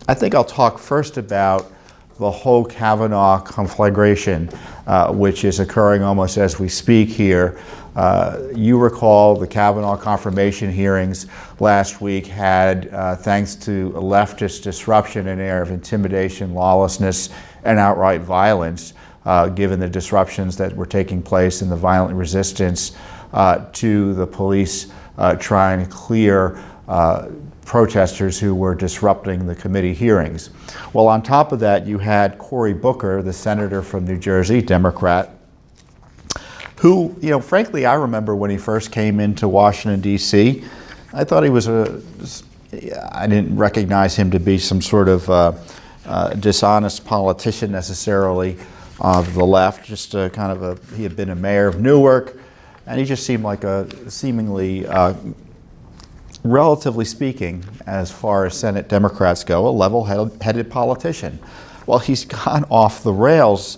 I think I'll talk first about the whole Kavanaugh conflagration, which is occurring almost as we speak here. You recall the Kavanaugh confirmation hearings last week had, thanks to a leftist disruption, an air of intimidation, lawlessness, and outright violence, given the disruptions that were taking place and the violent resistance to the police trying to clear protesters who were disrupting the committee hearings. Well, on top of that, you had Cory Booker, the senator from New Jersey, Democrat, who, frankly, I remember when he first came into Washington, D.C., I thought he was I didn't recognize him to be some sort of dishonest politician necessarily of the left, just he had been a mayor of Newark, and he just seemed like a seemingly, relatively speaking, as far as Senate Democrats go, a level-headed politician. Well, he's gone off the rails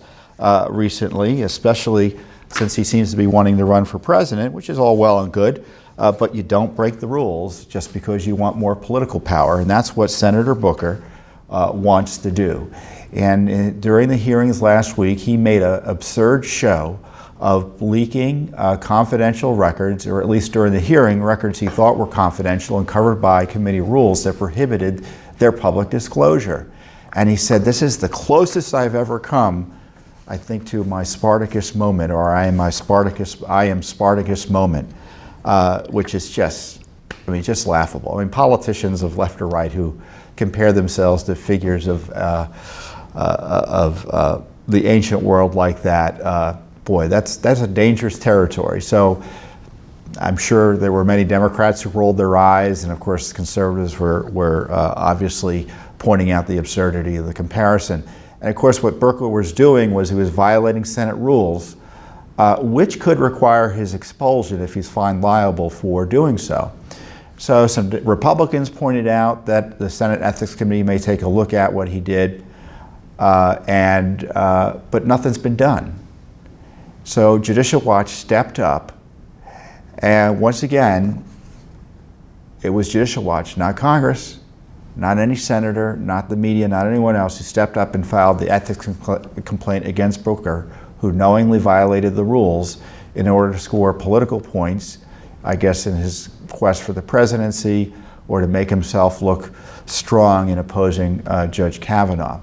recently, especially since he seems to be wanting to run for president, which is all well and good, but you don't break the rules just because you want more political power, and that's what Senator Booker wants to do. And during the hearings last week, he made an absurd show of leaking confidential records, or at least during the hearing, records he thought were confidential and covered by committee rules that prohibited their public disclosure. And he said, "This is the closest I've ever come, I think, to my Spartacus moment, or I am Spartacus moment," which is just laughable. I mean, politicians of left or right who compare themselves to figures of the ancient world like that, boy, that's a dangerous territory. So I'm sure there were many Democrats who rolled their eyes, and of course conservatives were obviously pointing out the absurdity of the comparison. And of course what Booker was doing was he was violating Senate rules, which could require his expulsion if he's found liable for doing so. So some Republicans pointed out that the Senate Ethics Committee may take a look at what he did, but nothing's been done. So Judicial Watch stepped up, and once again, it was Judicial Watch, not Congress, not any senator, not the media, not anyone else, who stepped up and filed the ethics complaint against Booker, who knowingly violated the rules in order to score political points, I guess in his quest for the presidency, or to make himself look strong in opposing Judge Kavanaugh.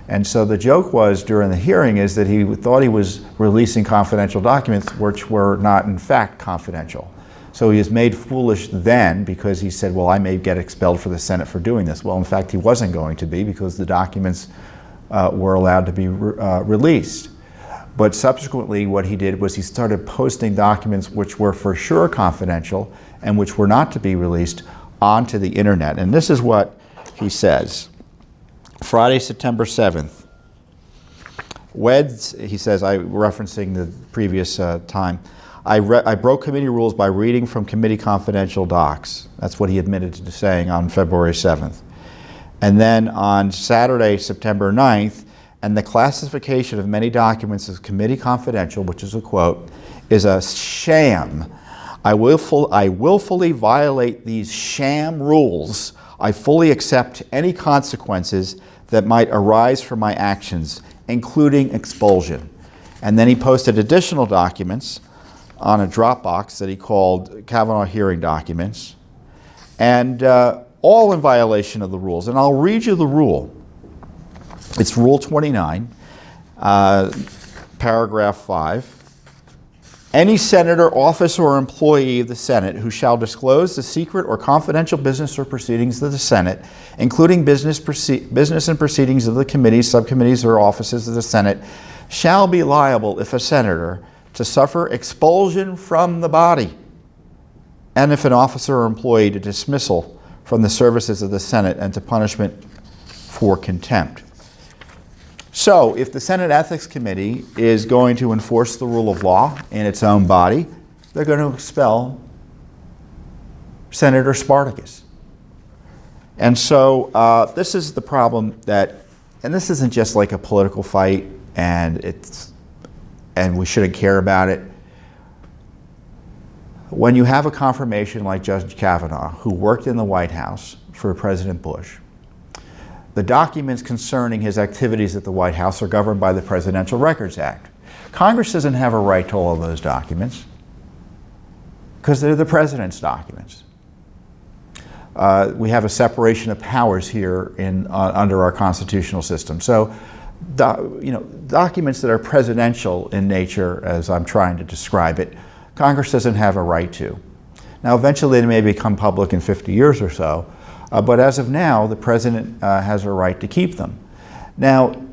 And so the joke was during the hearing is that he thought he was releasing confidential documents which were not in fact confidential. So he was made foolish then because he said, well, I may get expelled for the Senate for doing this. Well, in fact, he wasn't going to be, because the documents were allowed to be released. But subsequently what he did was he started posting documents which were for sure confidential and which were not to be released onto the internet. And this is what he says. Friday, September 7th. He says, referencing the previous time, I broke committee rules by reading from committee confidential docs. That's what he admitted to saying on February 7th. And then on Saturday, September 9th, and the classification of many documents as committee confidential, which is a quote, is a sham. I willfully violate these sham rules. I fully accept any consequences that might arise from my actions, including expulsion. And then he posted additional documents on a Dropbox that he called Kavanaugh hearing documents, and all in violation of the rules. And I'll read you the rule. It's Rule 29, paragraph 5. Any senator, office, or employee of the Senate who shall disclose the secret or confidential business or proceedings of the Senate, including business and proceedings of the committees, subcommittees, or offices of the Senate, shall be liable, if a senator, to suffer expulsion from the body, and if an officer or employee, to dismissal from the services of the Senate and to punishment for contempt. So if the Senate Ethics Committee is going to enforce the rule of law in its own body, they're going to expel Senator Spartacus. And so this is the problem and this isn't just like a political fight and we shouldn't care about it. When you have a confirmation like Judge Kavanaugh, who worked in the White House for President Bush, The documents concerning his activities at the White House are governed by the Presidential Records Act. Congress doesn't have a right to all of those documents because they're the president's documents. We have a separation of powers here under our constitutional system. So, documents that are presidential in nature, as I'm trying to describe it, Congress doesn't have a right to. Now, eventually they may become public in 50 years or so, but as of now, the president has a right to keep them. Now,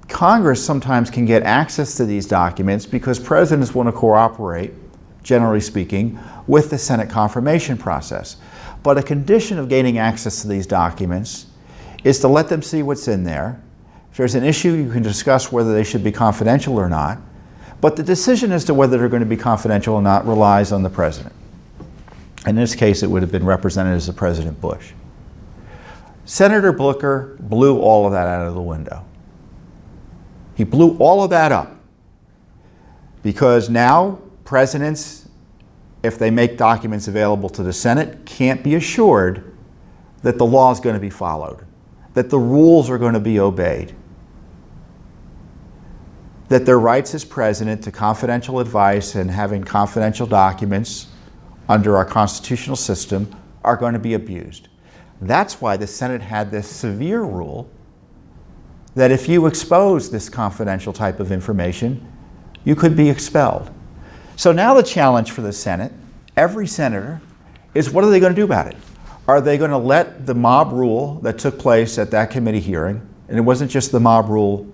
Congress sometimes can get access to these documents because presidents want to cooperate, generally speaking, with the Senate confirmation process. But a condition of gaining access to these documents is to let them see what's in there. If there's an issue, you can discuss whether they should be confidential or not. But the decision as to whether they're going to be confidential or not relies on the president. In this case, it would have been represented as President Bush. Senator Booker blew all of that out of the window. He blew all of that up because now presidents, if they make documents available to the Senate, can't be assured that the law is going to be followed, that the rules are going to be obeyed, that their rights as president to confidential advice and having confidential documents under our constitutional system are going to be abused. That's why the Senate had this severe rule that if you expose this confidential type of information, you could be expelled. So now the challenge for the Senate, every senator, is what are they going to do about it? Are they going to let the mob rule that took place at that committee hearing, and it wasn't just the mob rule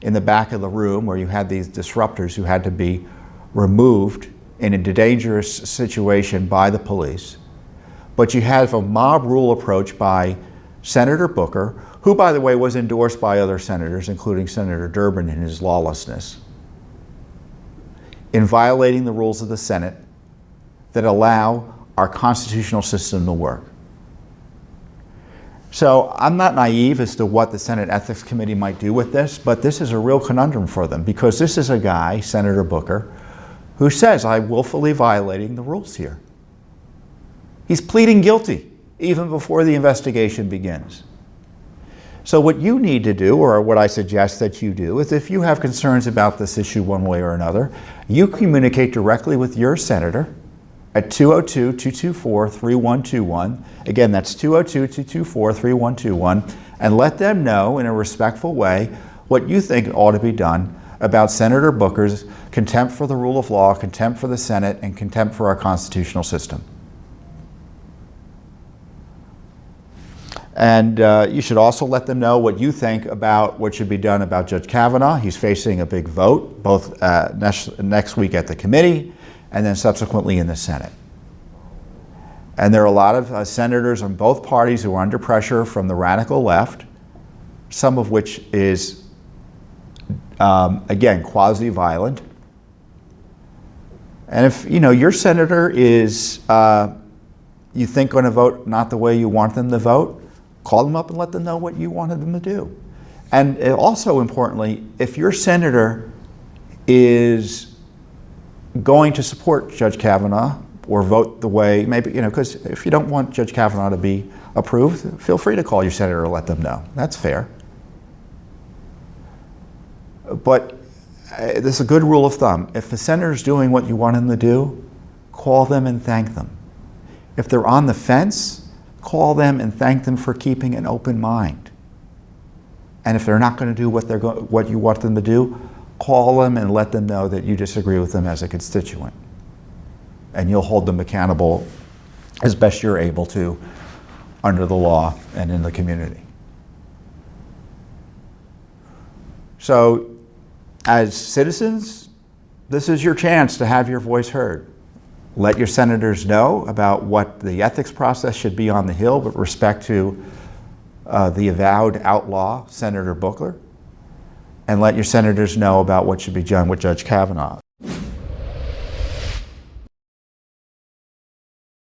in the back of the room where you had these disruptors who had to be removed in a dangerous situation by the police, but you have a mob rule approach by Senator Booker, who, by the way, was endorsed by other senators, including Senator Durbin in his lawlessness, in violating the rules of the Senate that allow our constitutional system to work. So I'm not naive as to what the Senate Ethics Committee might do with this, but this is a real conundrum for them because this is a guy, Senator Booker, who says, I'm willfully violating the rules here. He's pleading guilty even before the investigation begins. So what you need to do, or what I suggest that you do, is if you have concerns about this issue one way or another, you communicate directly with your senator at 202-224-3121. Again, that's 202-224-3121, and let them know in a respectful way what you think ought to be done about Senator Booker's contempt for the rule of law, contempt for the Senate, and contempt for our constitutional system. And you should also let them know what you think about what should be done about Judge Kavanaugh. He's facing a big vote, both next week at the committee and then subsequently in the Senate. And there are a lot of senators on both parties who are under pressure from the radical left, some of which is, again, quasi-violent. And if your senator is, you think, going to vote not the way you want them to vote, call them up and let them know what you wanted them to do. And also importantly, if your senator is going to support Judge Kavanaugh or vote the way, maybe, because if you don't want Judge Kavanaugh to be approved, feel free to call your senator and let them know. That's fair. But this is a good rule of thumb. If the senator's doing what you want him to do, call them and thank them. If they're on the fence, call them and thank them for keeping an open mind. And if they're not going to do what you want them to do, call them and let them know that you disagree with them as a constituent. And you'll hold them accountable as best you're able to under the law and in the community. So, as citizens, this is your chance to have your voice heard. Let your senators know about what the ethics process should be on the Hill with respect to the avowed outlaw, Senator Booker, and let your senators know about what should be done with Judge Kavanaugh.